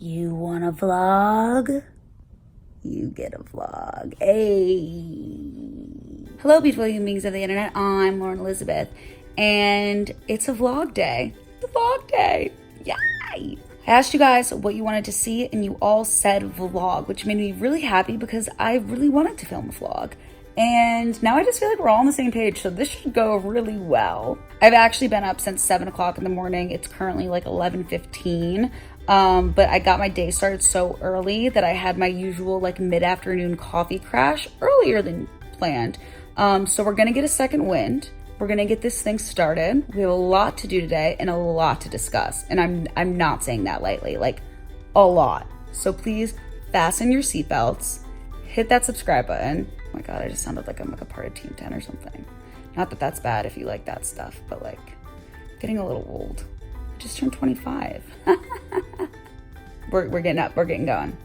You want a vlog? You get a vlog. Hey. Hello, beautiful human beings of the internet. I'm Lauren Elizabeth, and it's a vlog day. The vlog day. Yay! I asked you guys what you wanted to see, and you all said vlog, which made me really happy because I really wanted to film a vlog. And now I just feel like we're all on the same page, so this should go really well. I've actually been up since 7 o'clock in the morning. It's currently like 11:15. But I got my day started so early that I had my usual like mid-afternoon coffee crash earlier than planned. So we're gonna get a second wind. We're gonna get this thing started. We have a lot to do today and a lot to discuss. And I'm not saying that lightly, like a lot. So please fasten your seatbelts, hit that subscribe button. Oh my God, I just sounded like I'm like a part of Team 10 or something. Not that that's bad if you like that stuff, but like getting a little old. I just turned 25. We're getting up, we're getting going.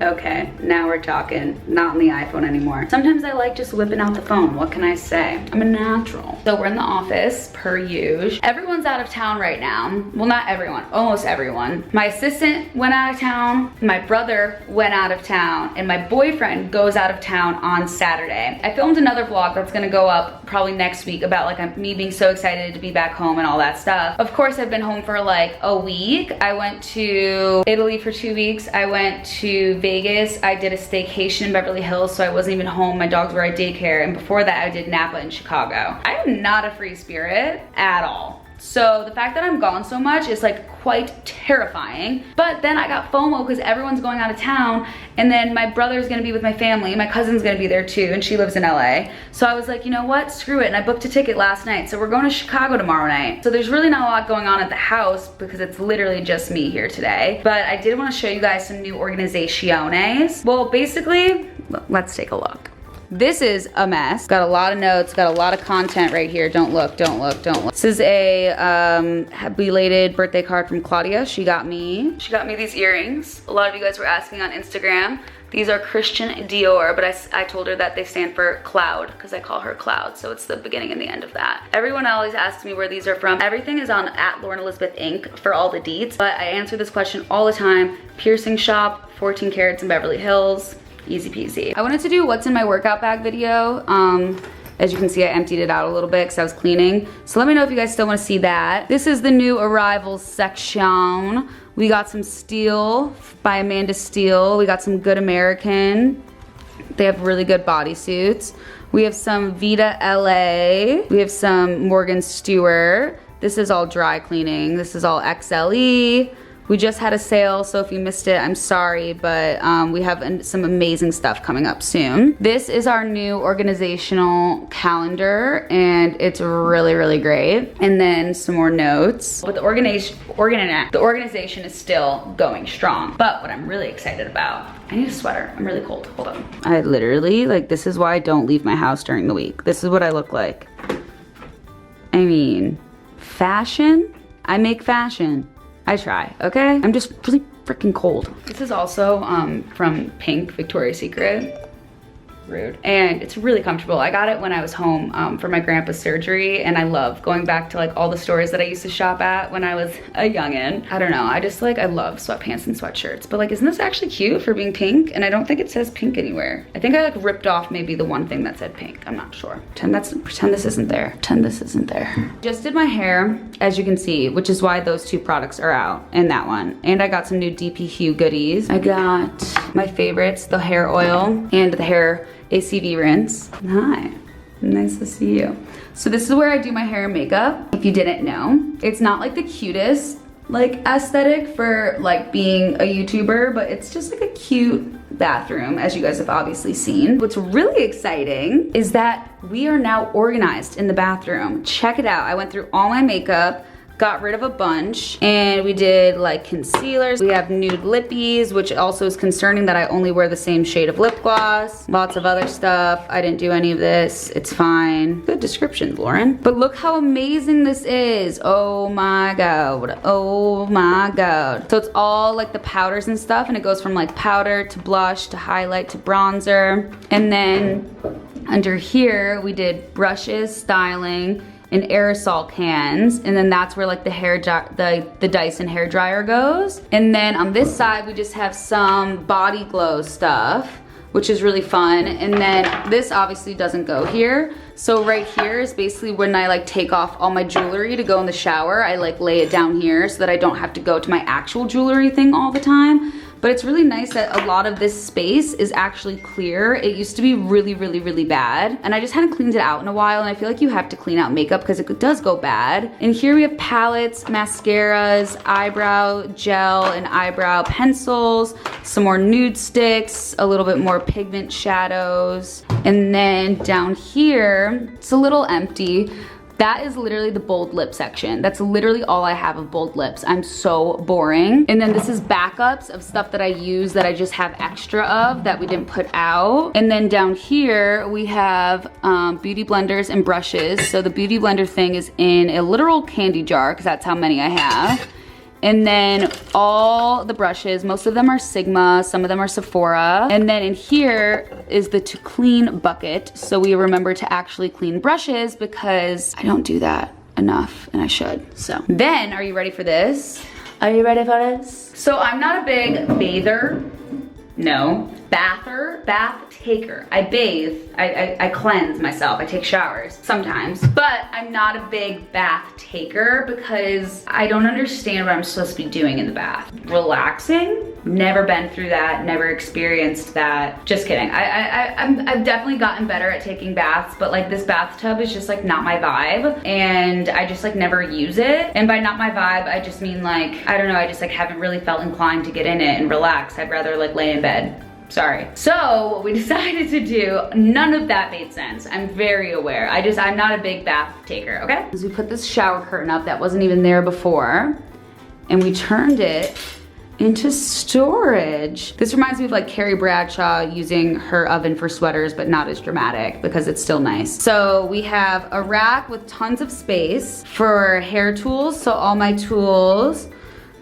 Okay, now we're talking, not on the iPhone anymore. Sometimes I like just whipping out the phone, what can I say? I'm a natural. So we're in the office, per usual. Everyone's out of town right now. Well, not everyone, almost everyone. My assistant went out of town, my brother went out of town, and my boyfriend goes out of town on Saturday. I filmed another vlog that's gonna go up probably next week about like me being so excited to be back home and all that stuff. Of course, I've been home for like a week. I went to Italy for 2 weeks. I went to Vegas. I did a staycation in Beverly Hills, so I wasn't even home. My dogs were at daycare, and before that I did Napa in Chicago. I am not a free spirit at all. So the fact that I'm gone so much is like quite terrifying. But then I got FOMO because everyone's going out of town, and then my brother's gonna be with my family. My cousin's gonna be there too, and she lives in LA. So I was like, you know what, screw it. And I booked a ticket last night. So we're going to Chicago tomorrow night. So there's really not a lot going on at the house because it's literally just me here today. But I did want to show you guys some new organizaciones. Well, basically, let's take a look. This is a mess. Got a lot of notes, got a lot of content right here. Don't look, don't look, don't look. This is a belated birthday card from Claudia. She got me these earrings. A lot of you guys were asking on Instagram. These are Christian Dior, but I told her that they stand for Cloud because I call her Cloud, so it's the beginning and the end of that. Everyone always asks me where these are from. Everything is on @LaurenElizabethInc for all the deets, but I answer this question all the time. Piercing shop, 14 carats in Beverly Hills. Easy peasy. I wanted to do what's in my workout bag video. As you can see, I emptied it out a little bit because I was cleaning. So let me know if you guys still want to see that. This is the new arrivals section. We got some Steele by Amanda Steele. We got some Good American. They have really good bodysuits. We have some Vita LA. We have some Morgan Stewart. This is all dry cleaning. This is all XLE. We just had a sale, so if you missed it, I'm sorry, but we have some amazing stuff coming up soon. This is our new organizational calendar, and it's really, really great. And then some more notes. But the organization is still going strong. But what I'm really excited about, I need a sweater. I'm really cold. Hold on. I literally, like, this is why I don't leave my house during the week. This is what I look like. I mean, fashion? I make fashion. I try, okay? I'm just really freaking cold. This is also from Pink, Victoria's Secret. Rude. And it's really comfortable. I got it when I was home for my grandpa's surgery, and I love going back to like all the stores that I used to shop at when I was a youngin'. I don't know, I just like, I love sweatpants and sweatshirts, but like, isn't this actually cute for being pink? And I don't think it says pink anywhere. I think I like ripped off maybe the one thing that said pink. I'm not sure. Pretend this isn't there. Pretend this isn't there. Just did my hair, as you can see, which is why those two products are out, and that one. And I got some new DP Hue goodies. I got my favorites, the hair oil and the hair ACV rinse. Hi, nice to see you. So this is where I do my hair and makeup. If you didn't know, it's not like the cutest like aesthetic for like being a YouTuber, but it's just like a cute bathroom, as you guys have obviously seen. What's really exciting is that we are now organized in the bathroom. Check it out. I went through all my makeup, got rid of a bunch, and we did like concealers. We have nude lippies, which also is concerning that I only wear the same shade of lip gloss. Lots of other stuff. I didn't do any of this. It's fine. Good description, Lauren. But look how amazing this is. Oh my God. Oh my God. So it's all like the powders and stuff, and it goes from like powder to blush to highlight to bronzer. And then under here, we did brushes, styling, in aerosol cans, and then that's where like the Dyson hair dryer goes. And then on this side, we just have some body glow stuff, which is really fun. And then this obviously doesn't go here. So right here is basically when I like take off all my jewelry to go in the shower, I like lay it down here so that I don't have to go to my actual jewelry thing all the time. But it's really nice that a lot of this space is actually clear. It used to be really, really, really bad. And I just hadn't cleaned it out in a while. And I feel like you have to clean out makeup because it does go bad. And here we have palettes, mascaras, eyebrow gel and eyebrow pencils, some more nude sticks, a little bit more pigment shadows. And then down here, it's a little empty. That is literally the bold lip section. That's literally all I have of bold lips. I'm so boring. And then this is backups of stuff that I use that I just have extra of that we didn't put out. And then down here we have beauty blenders and brushes. So the beauty blender thing is in a literal candy jar because that's how many I have. And then all the brushes, most of them are Sigma, some of them are Sephora. And then in here is the to clean bucket. So we remember to actually clean brushes because I don't do that enough and I should. So then, are you ready for this? Are you ready for this? So I'm not a big bather. No, bath taker. I bathe, I cleanse myself, I take showers sometimes, but I'm not a big bath taker because I don't understand what I'm supposed to be doing in the bath. Relaxing? Never been through that, never experienced that. Just kidding. I've definitely gotten better at taking baths, but like this bathtub is just like not my vibe and I just like never use it. And by not my vibe, I just mean like, I don't know, I just like haven't really felt inclined to get in it and relax. I'd rather like lay in bed. Sorry. So what we decided to do, none of that made sense. I'm very aware. I'm not a big bath taker, okay? As we put this shower curtain up that wasn't even there before, and we turned it into storage. This reminds me of like Carrie Bradshaw using her oven for sweaters, but not as dramatic because it's still nice. So we have a rack with tons of space for hair tools. So all my tools.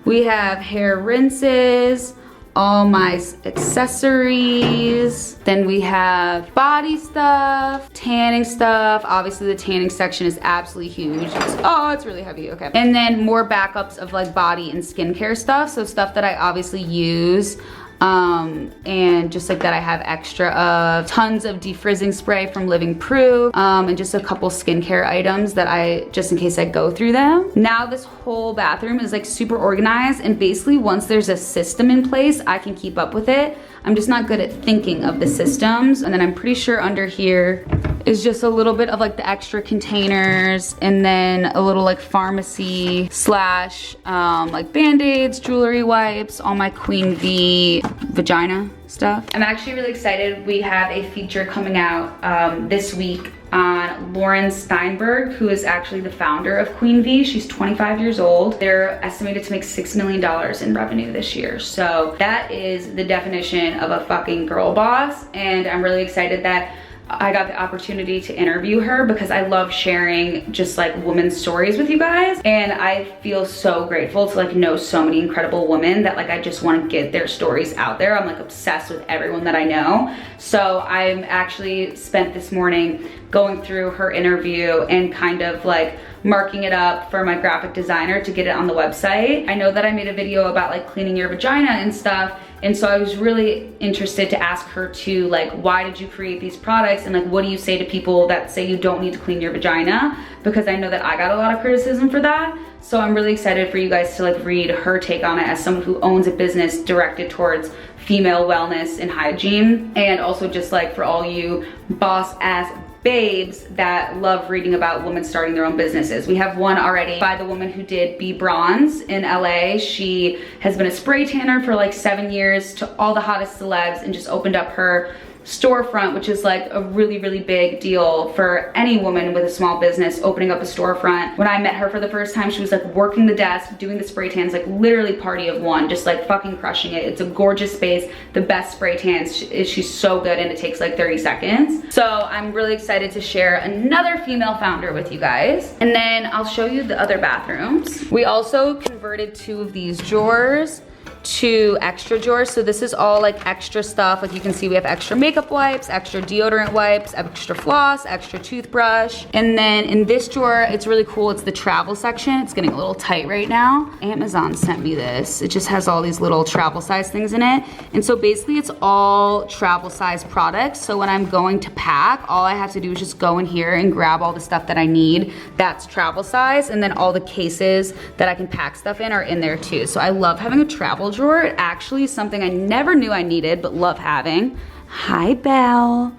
We have hair rinses, all my accessories. Then we have body stuff, tanning stuff. Obviously the tanning section is absolutely huge. It's really heavy, okay. And then more backups of like body and skincare stuff. So stuff that I obviously use. And just like that I have extra of tons of defrizzing spray from Living Proof, and just a couple skincare items that just in case I go through them. Now this whole bathroom is like super organized, and basically once there's a system in place, I can keep up with it. I'm just not good at thinking of the systems. And then I'm pretty sure under here is just a little bit of like the extra containers, and then a little like pharmacy slash like band-aids, jewelry wipes, all my Queen V vagina stuff. I'm actually really excited. We have a feature coming out this week on Lauren Steinberg, who is actually the founder of Queen V. She's 25 years old. They're estimated to make $6 million in revenue this year. So that is the definition of a fucking girl boss. And I'm really excited that I got the opportunity to interview her because I love sharing just like women's stories with you guys. And I feel so grateful to like know so many incredible women that like I just want to get their stories out there. I'm like obsessed with everyone that I know. So I'm actually spent this morning going through her interview and kind of like marking it up for my graphic designer to get it on the website. I know that I made a video about like cleaning your vagina and stuff. And so I was really interested to ask her to like, why did you create these products? And like, what do you say to people that say you don't need to clean your vagina? Because I know that I got a lot of criticism for that. So I'm really excited for you guys to like read her take on it as someone who owns a business directed towards female wellness and hygiene. And also just like for all you boss ass babes that love reading about women starting their own businesses. We have one already by the woman who did Be Bronze in LA. She has been a spray tanner for like 7 years to all the hottest celebs and just opened up her storefront, which is like a really, really big deal for any woman with a small business opening up a storefront. When I met her for the first time, she was like working the desk, doing the spray tans, like literally party of one, just like fucking crushing it. It's a gorgeous space, the best spray tans. She's so good and it takes like 30 seconds. So I'm really excited to share another female founder with you guys. And then I'll show you the other bathrooms. We also converted 2 of these drawers two extra drawers. So this is all like extra stuff. Like you can see we have extra makeup wipes, extra deodorant wipes, extra floss, extra toothbrush. And then in this drawer, it's really cool. It's the travel section. It's getting a little tight right now. Amazon sent me this. It just has all these little travel size things in it. And so basically it's all travel size products. So when I'm going to pack, all I have to do is just go in here and grab all the stuff that I need. That's travel size. And then all the cases that I can pack stuff in are in there too. So I love having a travel drawer. It actually is something I never knew I needed, but love having. Hi, Belle.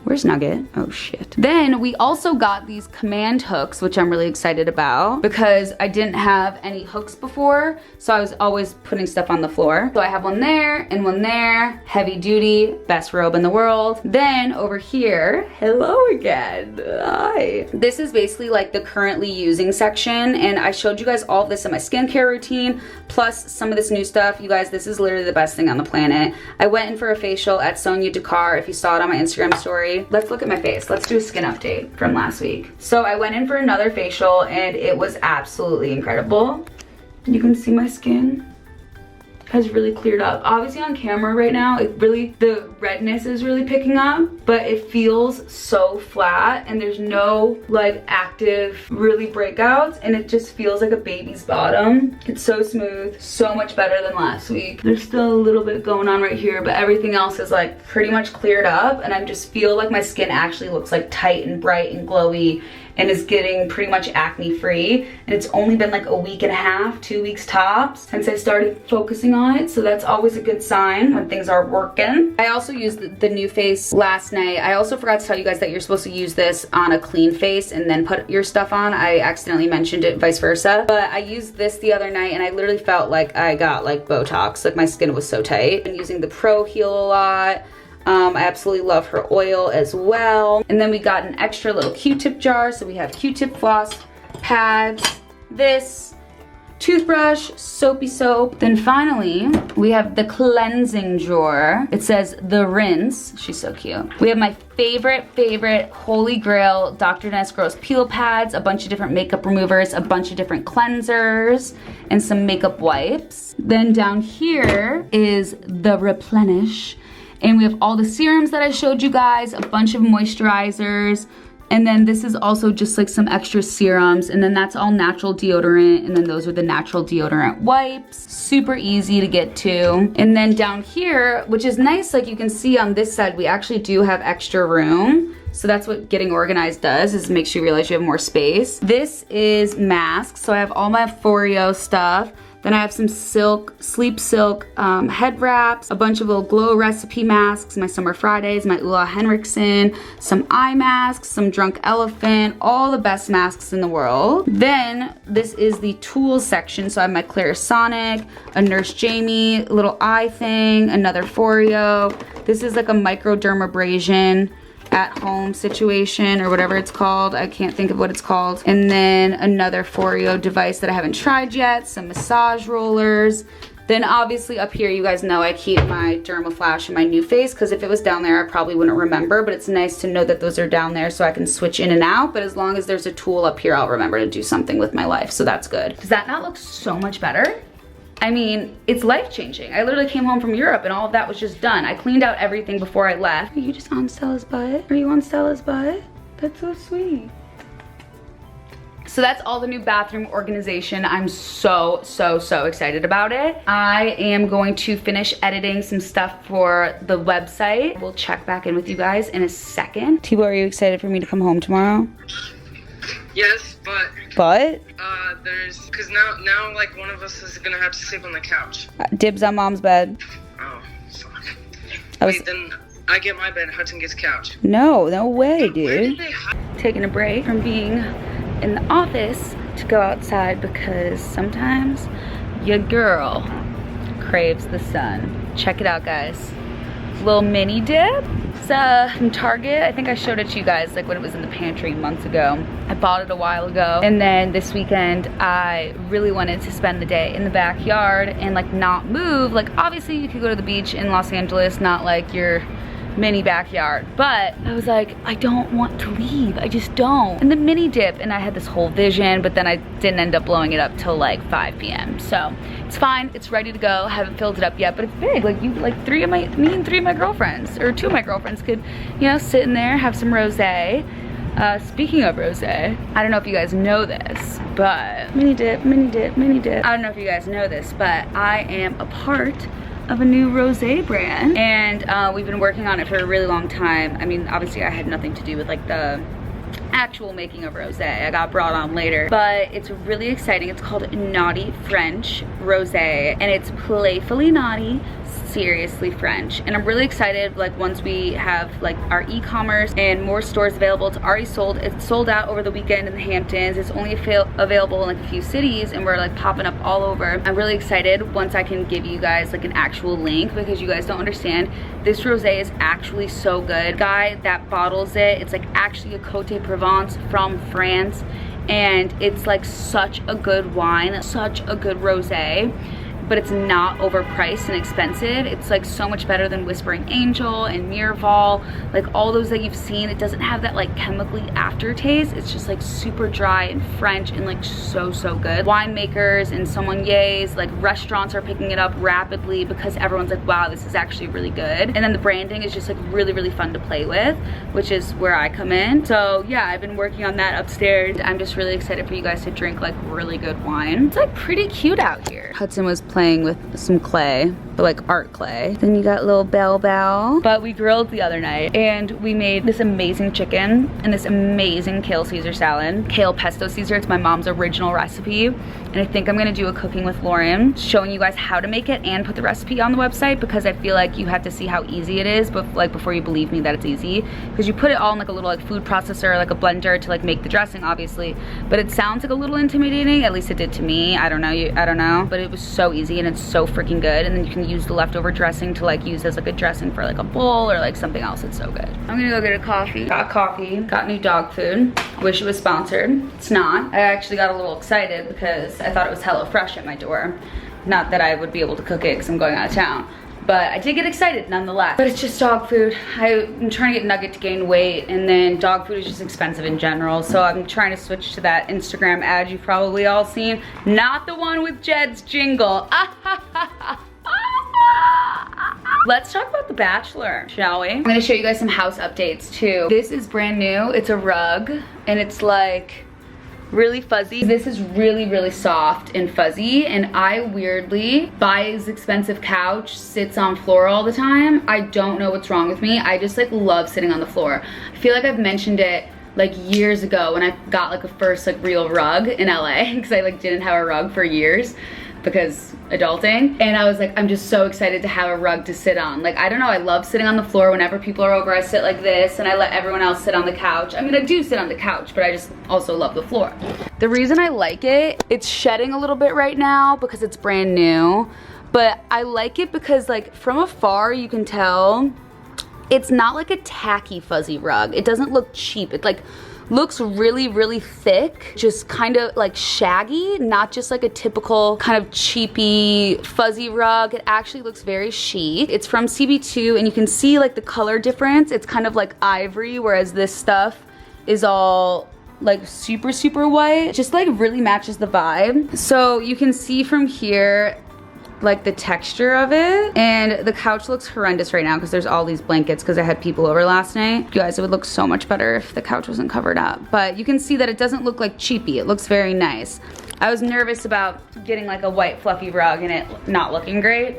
Where's Nugget? Oh shit. Then we also got these command hooks, which I'm really excited about because I didn't have any hooks before. So I was always putting stuff on the floor. So I have one there and one there, heavy duty, best robe in the world. Then over here, hello again, hi. This is basically like the currently using section. And I showed you guys all of this in my skincare routine, plus some of this new stuff. You guys, this is literally the best thing on the planet. I went in for a facial at Sonia Dakar. If you saw it on my Instagram story, let's look at my face. Let's do a skin update from last week. So I went in for another facial and it was absolutely incredible. You can see my skin has really cleared up. Obviously on camera right now, the redness is really picking up, but it feels so flat and there's no like active really breakouts and it just feels like a baby's bottom. It's so smooth, so much better than last week. There's still a little bit going on right here, but everything else is like pretty much cleared up and I just feel like my skin actually looks like tight and bright and glowy and is getting pretty much acne free. And it's only been like a week and a half, 2 weeks tops since I started focusing on it. So that's always a good sign when things are working. I also used the NuFace last night. I also forgot to tell you guys that you're supposed to use this on a clean face and then put your stuff on. I accidentally mentioned it, vice versa. But I used this the other night and I literally felt like I got like Botox. Like my skin was so tight. I've been using the Pro Heal a lot. I absolutely love her oil as well. And then we got an extra little Q-tip jar. So we have Q-tip floss, pads, this, toothbrush, soapy soap. Then finally, we have the cleansing drawer. It says the rinse. She's so cute. We have my favorite holy grail Dr. Dennis Gross peel pads, a bunch of different makeup removers, a bunch of different cleansers, and some makeup wipes. Then down here is the replenish. And we have all the serums that I showed you guys, a bunch of moisturizers. And then this is also just like some extra serums. And then that's all natural deodorant. And then those are the natural deodorant wipes. Super easy to get to. And then down here, which is nice, like you can see on this side, we actually do have extra room. So that's what getting organized does, is makes you realize you have more space. This is masks. So I have all my Foreo stuff. Then I have some Sleep Silk head wraps, a bunch of little Glow Recipe masks, my Summer Fridays, my Ulla Henriksen, some eye masks, some Drunk Elephant, all the best masks in the world. Then this is the tools section. So I have my Clarisonic, a Nurse Jamie little eye thing, another Foreo. This is like a microdermabrasion at home situation or whatever it's called. I can't think of what it's called. And then another Foreo device that I haven't tried yet, some massage rollers. Then obviously up here, you guys know I keep my Dermaflash and my NuFace, because if it was down there, I probably wouldn't remember, but it's nice to know that those are down there so I can switch in and out. But as long as there's a tool up here, I'll remember to do something with my life, so that's good. Does that not look so much better? I mean, it's life-changing. I literally came home from Europe and all of that was just done. I cleaned out everything before I left. Are you just on Stella's butt? Are you on Stella's butt? That's so sweet. So that's all the new bathroom organization. I'm so excited about it. I am going to finish editing some stuff for the website. We'll check back in with you guys in a second. Tibo, are you excited for me to come home tomorrow? Yes, but because now like one of us is gonna have to sleep on the couch. Dibs on mom's bed. Oh, fuck. Wait, then I get my bed, Hudson gets couch. No way, dude. Where did they Taking a break from being in the office to go outside because sometimes your girl craves the sun. Check it out, guys. Little mini dip. It's from Target. I think I showed it to you guys like when it was in the pantry months ago. I bought it a while ago. And then this weekend, I really wanted to spend the day in the backyard and like not move. Like obviously you could go to the beach in Los Angeles, not like you're mini backyard, but I was like, I don't want to leave. I just don't. And the mini dip, and I had this whole vision, but then I didn't end up blowing it up till like 5 p.m. So it's fine, it's ready to go. Haven't filled it up yet, but it's big. Like me and 3 of my girlfriends, or 2 of my girlfriends could, you know, sit in there, have some rosé. Speaking of rosé, I don't know if you guys know this, but mini dip, mini dip, mini dip. I don't know if you guys know this, but I am a part of a new rosé brand, and we've been working on it for a really long time. I mean, obviously I had nothing to do with like the actual making of rosé. I got brought on later, but it's really exciting. It's called Naughty French Rosé, and it's playfully naughty, seriously French. And I'm really excited, like once we have like our e-commerce and more stores available. It's already sold. It's sold out over the weekend in the Hamptons. It's only available in like a few cities, and we're like popping up all over. I'm really excited once I can give you guys like an actual link, because you guys don't understand, this rosé is actually so good. Guy that bottles it, it's like actually a Côte Provence from France, and it's like such a good wine, such a good rosé, but it's not overpriced and expensive. It's like so much better than Whispering Angel and Miraval, like all those that you've seen. It doesn't have that like chemically aftertaste. It's just like super dry and French and like so good. Winemakers and sommeliers, like restaurants are picking it up rapidly because everyone's like, wow, this is actually really good. And then the branding is just like really fun to play with, which is where I come in. So yeah, I've been working on that upstairs. I'm just really excited for you guys to drink like really good wine. It's like pretty cute out here. Hudson was playing with some clay, but like art clay. Then you got little Bell Bell. But we grilled the other night, and we made this amazing chicken and this amazing kale Caesar salad. Kale pesto Caesar, it's my mom's original recipe. And I think I'm gonna do a cooking with Lauren, showing you guys how to make it and put the recipe on the website, because I feel like you have to see how easy it is, but like before you believe me that it's easy. Because you put it all in like a little like food processor, like a blender to like make the dressing, obviously. But it sounds like a little intimidating, at least it did to me. I don't know, but it was so easy and it's so freaking good. And then you can use the leftover dressing to like use as like a dressing for like a bowl or like something else. It's so good. I'm gonna go get a coffee. Got coffee, got new dog food. Wish it was sponsored. It's not. I actually got a little excited because I thought it was HelloFresh at my door. Not that I would be able to cook it because I'm going out of town, but I did get excited nonetheless. But it's just dog food. I'm trying to get Nugget to gain weight, and then dog food is just expensive in general, so I'm trying to switch to that Instagram ad you've probably all seen. Not the one with Jed's jingle. Let's talk about The Bachelor, shall we? I'm gonna show you guys some house updates too. This is brand new. It's a rug, and it's like really fuzzy. This is really soft and fuzzy, and I weirdly, Bai's expensive couch sits on floor all the time. I don't know what's wrong with me. I just like love sitting on the floor. I feel like I've mentioned it like years ago when I got like a first like real rug in LA, because I like didn't have a rug for years because adulting, and I was like, I'm just so excited to have a rug to sit on. Like, I don't know, I love sitting on the floor. Whenever people are over, I sit like this, and I let everyone else sit on the couch. I mean, I do sit on the couch, but I just also love the floor. The reason I like it, it's shedding a little bit right now because it's brand new, but I like it because like from afar you can tell it's not like a tacky fuzzy rug. It doesn't look cheap. It like looks really thick, just kind of like shaggy, not just like a typical kind of cheapy fuzzy rug. It actually looks very chic. It's from CB2, and you can see like the color difference. It's kind of like ivory, whereas this stuff is all like super white. It just like really matches the vibe. So you can see from here like the texture of it, and the couch looks horrendous right now because there's all these blankets because I had people over last night. You guys, it would look so much better if the couch wasn't covered up, but you can see that it doesn't look like cheapy. It looks very nice. I was nervous about getting like a white fluffy rug and it not looking great,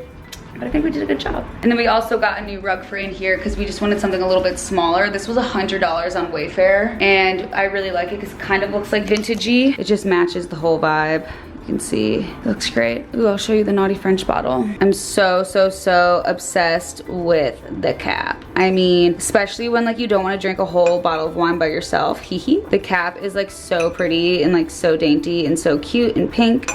but I think we did a good job. And then we also got a new rug for in here because we just wanted something a little bit smaller. This was $100 on Wayfair, and I really like it because it kind of looks like vintagey. It just matches the whole vibe. You can see, it looks great. Ooh, I'll show you the Naughty French bottle. I'm so obsessed with the cap. I mean, especially when like you don't want to drink a whole bottle of wine by yourself, hee. The cap is like so pretty and like so dainty and so cute and pink,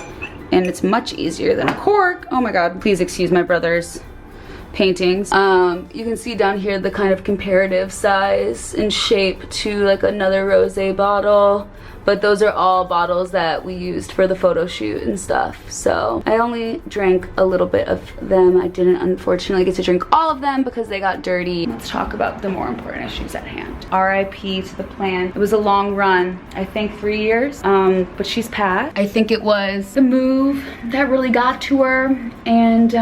and it's much easier than a cork. Oh my God, please excuse my brother's paintings. You can see down here the kind of comparative size and shape to like another rosé bottle. but those are all bottles that we used for the photo shoot and stuff. So I only drank a little bit of them. I didn't unfortunately get to drink all of them because they got dirty. Let's talk about the more important issues at hand. RIP to the plan. It was a long run, I think 3 years, but she's passed. I think it was the move that really got to her, and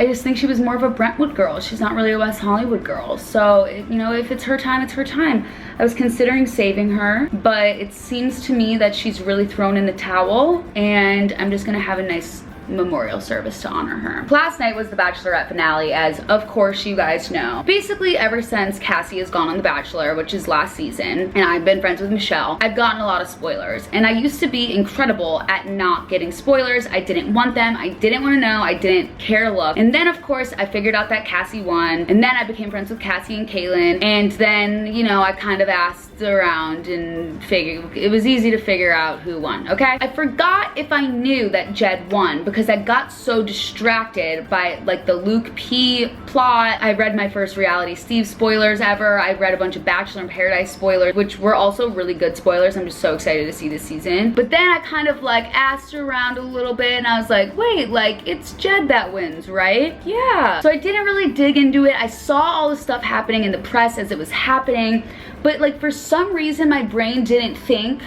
I just think she was more of a Brentwood girl. She's not really a West Hollywood girl. So, you know, if it's her time, it's her time. I was considering saving her, but it seems to me that she's really thrown in the towel, and I'm just gonna have a nice memorial service to honor her. Last night was the Bachelorette finale, as of course you guys know. Basically ever since Cassie has gone on The Bachelor, which is last season, and I've been friends with Michelle, I've gotten a lot of spoilers, and I used to be incredible at not getting spoilers. I didn't want them, I didn't want to know, I didn't care to look. And then of course I figured out that Cassie won, and then I became friends with Cassie and Kaylin, and then, you know, I kind of asked around and figured it was easy to figure out who won. Okay, I forgot if I knew that Jed won because I got so distracted by like the Luke P plot. I read my first Reality Steve spoilers ever. I read a bunch of Bachelor in Paradise spoilers, which were also really good spoilers. I'm just so excited to see this season. But then I kind of like asked around a little bit, and I was like, wait, like it's Jed that wins, right? Yeah. So I didn't really dig into it. I saw all the stuff happening in the press as it was happening, but like for some reason my brain didn't think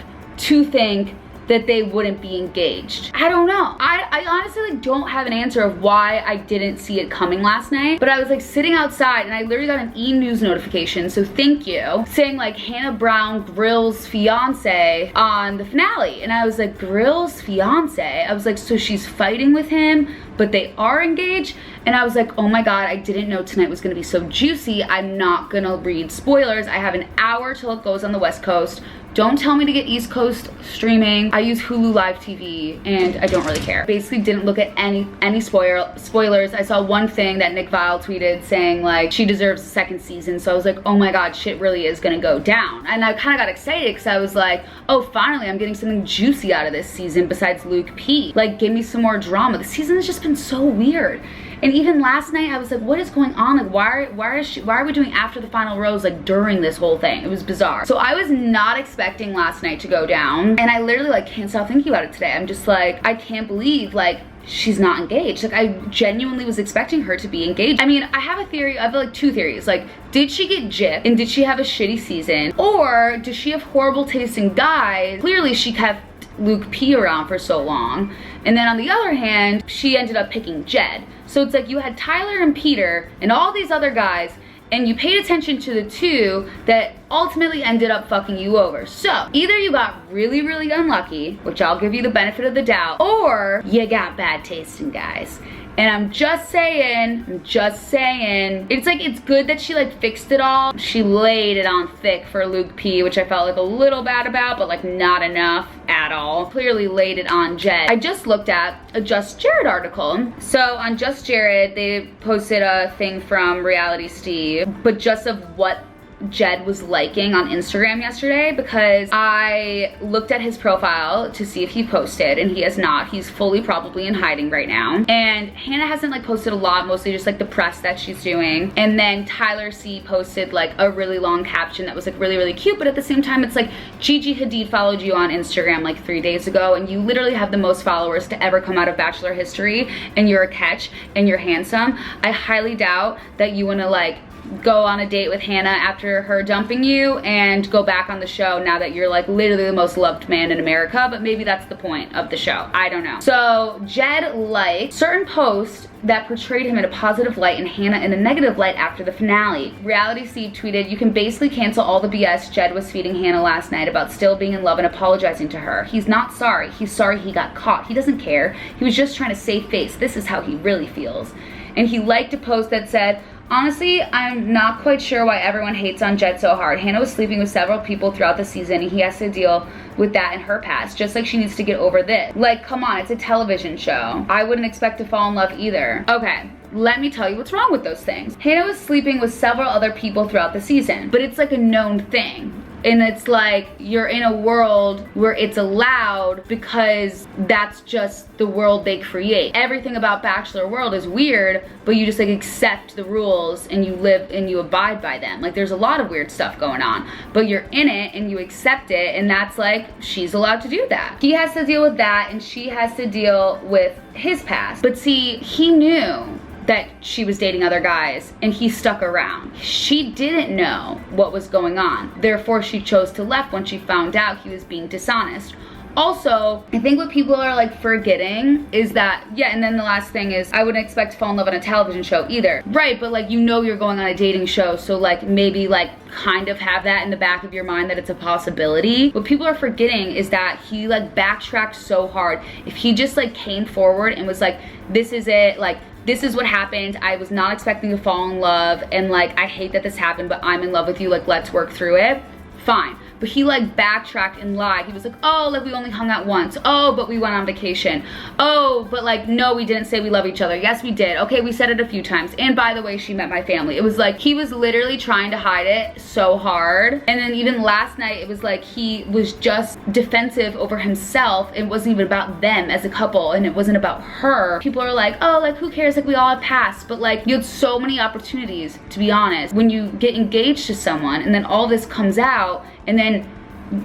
that they wouldn't be engaged. I don't know. I honestly like don't have an answer of why I didn't see it coming last night, but I was like sitting outside and I literally got an e-news notification, so thank you, saying like Hannah Brown Grill's fiance on the finale. And I was like, Grill's fiance? I was like, so she's fighting with him, but they are engaged? And I was like, oh my God, I didn't know tonight was gonna be so juicy. I'm not gonna read spoilers. I have an hour till it goes on the West Coast. Don't tell me to get East Coast streaming. I use Hulu Live TV and I don't really care. Basically didn't look at any spoilers. I saw one thing that Nick Viall tweeted saying like she deserves a second season. So I was like, oh my God, shit really is gonna go down. And I kind of got excited because I was like, oh, finally I'm getting something juicy out of this season besides Luke P. Like give me some more drama. The season has just been so weird. And even last night, I was like, what is going on? Like, why are we doing after the final rose, like during this whole thing? It was bizarre. So I was not expecting last night to go down. And I literally like can't stop thinking about it today. I'm just like, I can't believe like she's not engaged. Like I genuinely was expecting her to be engaged. I mean, I have a theory, I have like two theories. Like, did she get gypped and did she have a shitty season? Or does she have horrible tasting guys? Clearly she kept Luke P around for so long. And then on the other hand, she ended up picking Jed. So it's like you had Tyler and Peter and all these other guys, and you paid attention to the two that ultimately ended up fucking you over. So either you got really, really unlucky, which I'll give you the benefit of the doubt, or you got bad tasting guys. And I'm just saying, it's like, it's good that she like fixed it all. She laid it on thick for Luke P, which I felt like a little bad about, but like not enough at all. Clearly laid it on Jed. I just looked at a Just Jared article. So on Just Jared, they posted a thing from Reality Steve, but just of what Jed was liking on Instagram yesterday, because I looked at his profile to see if he posted, and he has not. He's fully probably in hiding right now. And Hannah hasn't like posted a lot, mostly just like the press that she's doing. And then Tyler C posted like a really long caption that was like really, really cute, but at the same time it's like, Gigi Hadid followed you on Instagram like 3 days ago, and you literally have the most followers to ever come out of Bachelor history, and you're a catch and you're handsome. I highly doubt that you want to like go on a date with Hannah after her dumping you and go back on the show now that you're like literally the most loved man in America, but maybe that's the point of the show. I don't know. So Jed liked certain posts that portrayed him in a positive light and Hannah in a negative light after the finale. Reality Steve tweeted, you can basically cancel all the BS Jed was feeding Hannah last night about still being in love and apologizing to her. He's not sorry. He's sorry he got caught. He doesn't care. He was just trying to save face. This is how he really feels. And he liked a post that said, honestly, I'm not quite sure why everyone hates on Jed so hard. Hannah was sleeping with several people throughout the season, and he has to deal with that in her past, just like she needs to get over this. Like, come on, it's a television show. I wouldn't expect to fall in love either. Okay, let me tell you what's wrong with those things. Hannah was sleeping with several other people throughout the season, but it's like a known thing. And it's like you're in a world where it's allowed because that's just the world they create. Everything about Bachelor world is weird, but you just like accept the rules and you live and you abide by them. Like there's a lot of weird stuff going on, but you're in it and you accept it, and that's like, she's allowed to do that. He has to deal with that and she has to deal with his past. But see, he knew that she was dating other guys and he stuck around. She didn't know what was going on. Therefore, she chose to left when she found out he was being dishonest. Also, I think what people are like forgetting is that, yeah, and then the last thing is, I wouldn't expect to fall in love on a television show either. Right, but like, you know you're going on a dating show, so like maybe like kind of have that in the back of your mind that it's a possibility. What people are forgetting is that he like backtracked so hard. If he just like came forward and was like, this is it, like, this is what happened, I was not expecting to fall in love, and like, I hate that this happened, but I'm in love with you, like, let's work through it, fine. But he like backtracked and lied. He was like, oh, like we only hung out once. Oh, but we went on vacation. Oh, but like, no, we didn't say we love each other. Yes, we did. Okay, we said it a few times. And by the way, she met my family. It was like, he was literally trying to hide it so hard. And then even last night, it was like, he was just defensive over himself. It wasn't even about them as a couple, and it wasn't about her. People are like, oh, like who cares? Like we all have passed. But like, you had so many opportunities, to be honest. When you get engaged to someone and then all this comes out, and then,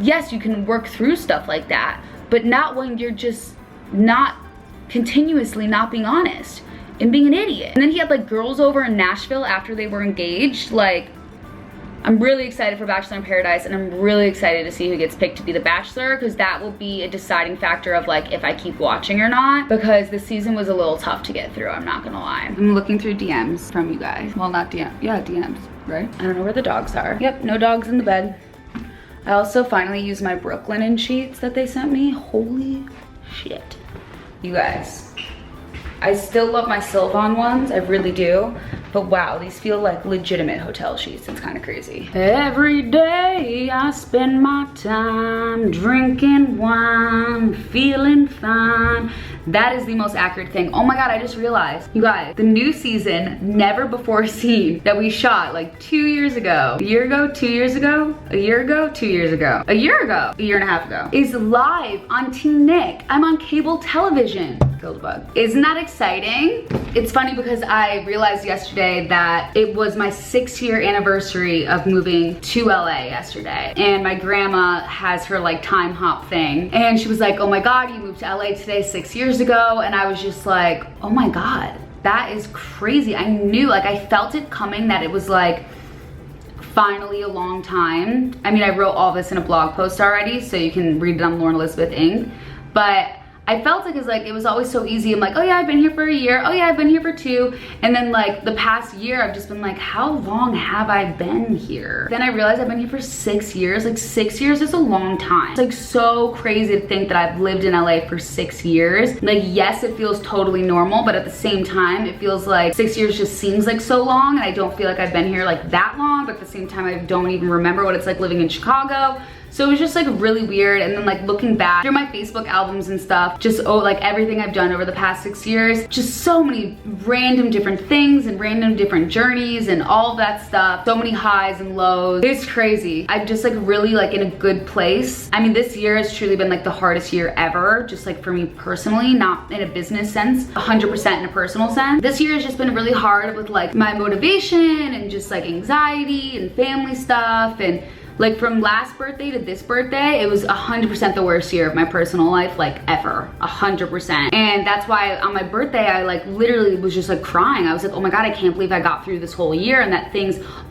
yes, you can work through stuff like that, but not when you're just not continuously not being honest and being an idiot. And then he had like girls over in Nashville after they were engaged. Like, I'm really excited for Bachelor in Paradise, and I'm really excited to see who gets picked to be the Bachelor, because that will be a deciding factor of like if I keep watching or not, because the season was a little tough to get through, I'm not gonna lie. I'm looking through DMs from you guys. Well, not DMs, yeah, DMs, right? I don't know where the dogs are. Yep, no dogs in the bed. I also finally used my Brooklinen sheets that they sent me. Holy shit. You guys, I still love my Sylvan ones, I really do. But wow, these feel like legitimate hotel sheets. It's kind of crazy. Every day I spend my time drinking wine, feeling fine. That is the most accurate thing. Oh my God, I just realized. You guys, the new season, never before seen, that we shot like 2 years ago, a year ago, 2 years ago, a year ago, 2 years ago, a year ago, a year and a half ago, is live on Team Nick. I'm on cable television. Killed a bug. Isn't that exciting? It's funny because I realized yesterday that it was my 6-year anniversary of moving to LA yesterday. And my grandma has her like time hop thing. And she was like, oh my God, you moved to LA today 6 years ago. And I was just like, oh my God, that is crazy. I knew, like I felt it coming, that it was like finally a long time. I mean, I wrote all this in a blog post already, so you can read it on Lauren Elizabeth Inc. But I felt like it was always so easy. I'm like, oh yeah, I've been here for a year. Oh yeah, I've been here for 2. And then like the past year, I've just been like, how long have I been here? Then I realized I've been here for 6 years. Like 6 years is a long time. It's like so crazy to think that I've lived in LA for 6 years. Like, yes, it feels totally normal, but at the same time, it feels like 6 years just seems like so long, and I don't feel like I've been here like that long, but at the same time, I don't even remember what it's like living in Chicago. So it was just like really weird. And then like looking back through my Facebook albums and stuff, just like everything I've done over the past 6 years, just so many random different things and random different journeys and all of that stuff. So many highs and lows. It's crazy. I'm just like really like in a good place. I mean, this year has truly been like the hardest year ever, just like for me personally, not in a business sense, 100% in a personal sense. This year has just been really hard with like my motivation and just like anxiety and family stuff, and like from last birthday to this birthday, it was 100% the worst year of my personal life, like ever, 100%. And that's why on my birthday, I like literally was just like crying. I was like, oh my God, I can't believe I got through this whole year, and that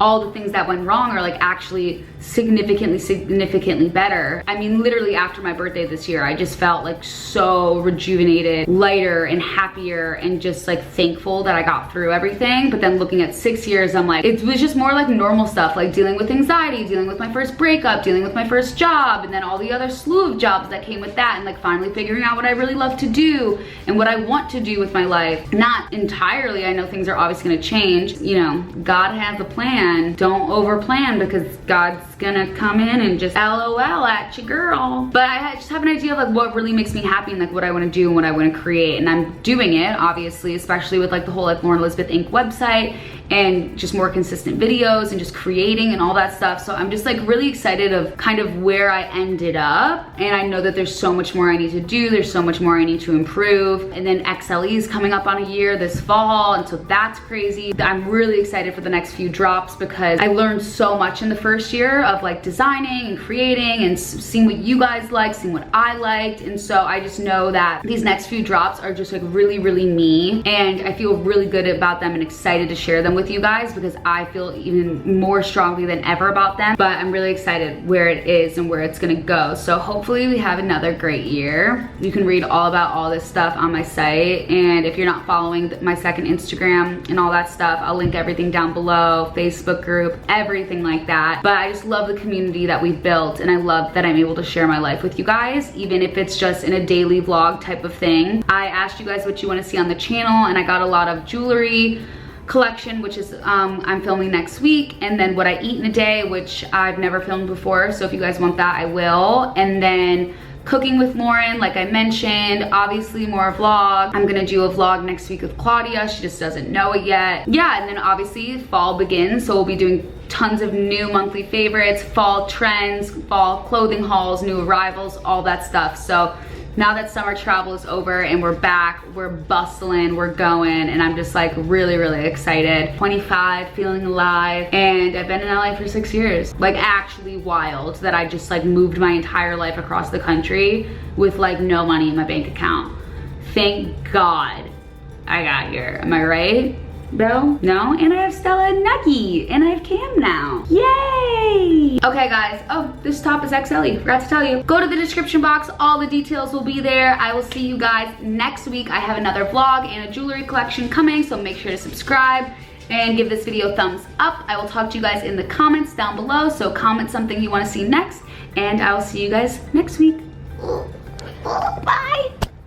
all the things that went wrong are like actually significantly better. I mean, literally after my birthday this year, I just felt like so rejuvenated, lighter and happier, and just like thankful that I got through everything. But then looking at 6 years, I'm like, it was just more like normal stuff, like dealing with anxiety, dealing with my first breakup, dealing with my first job, and then all the other slew of jobs that came with that, and like finally figuring out what I really love to do and what I want to do with my life. Not entirely, I know things are obviously gonna change. You know, God has a plan. Don't over plan, because God's gonna come in and just LOL at you, girl. But I just have an idea of like what really makes me happy and like what I wanna do and what I wanna create, and I'm doing it, obviously, especially with like the whole like Lauren Elizabeth Inc. website and just more consistent videos and just creating and all that stuff. So I'm just like really excited of kind of where I ended up. And I know that there's so much more I need to do. There's so much more I need to improve. And then XLE is coming up on a year this fall. And so that's crazy. I'm really excited for the next few drops because I learned so much in the first year of like designing and creating and seeing what you guys like, seeing what I liked. And so I just know that these next few drops are just like really, really me. And I feel really good about them and excited to share them with you guys because I feel even more strongly than ever about them. But I'm really excited where it is and where it's gonna go. So hopefully we have another great year. You can read all about all this stuff on my site. And if you're not following my second Instagram and all that stuff, I'll link everything down below, Facebook group, everything like that. But I just love the community that we've built, and I love that I'm able to share my life with you guys, even if it's just in a daily vlog type of thing. I asked you guys what you want to see on the channel, and I got a lot of jewelry collection, which is I'm filming next week, and then what I eat in a day, which I've never filmed before, so if you guys want that, I will. And then cooking with Lauren, like I mentioned, obviously more vlog. I'm gonna do a vlog next week with Claudia. She just doesn't know it yet. Yeah, and then obviously fall begins, so we'll be doing tons of new monthly favorites, fall trends, fall clothing hauls, new arrivals, all that stuff. So now that summer travel is over and we're back, we're bustling, we're going, and I'm just like really, really excited. 25, feeling alive, and I've been in LA for 6 years. Like actually wild that I just like moved my entire life across the country with like no money in my bank account. Thank God I got here, am I right? No? No? And I have Stella and Nucky, and I have Cam now. Yay! Okay guys, oh, this top is XLE, forgot to tell you. Go to the description box, all the details will be there. I will see you guys next week. I have another vlog and a jewelry collection coming, so make sure to subscribe and give this video a thumbs up. I will talk to you guys in the comments down below, so comment something you want to see next, and I will see you guys next week.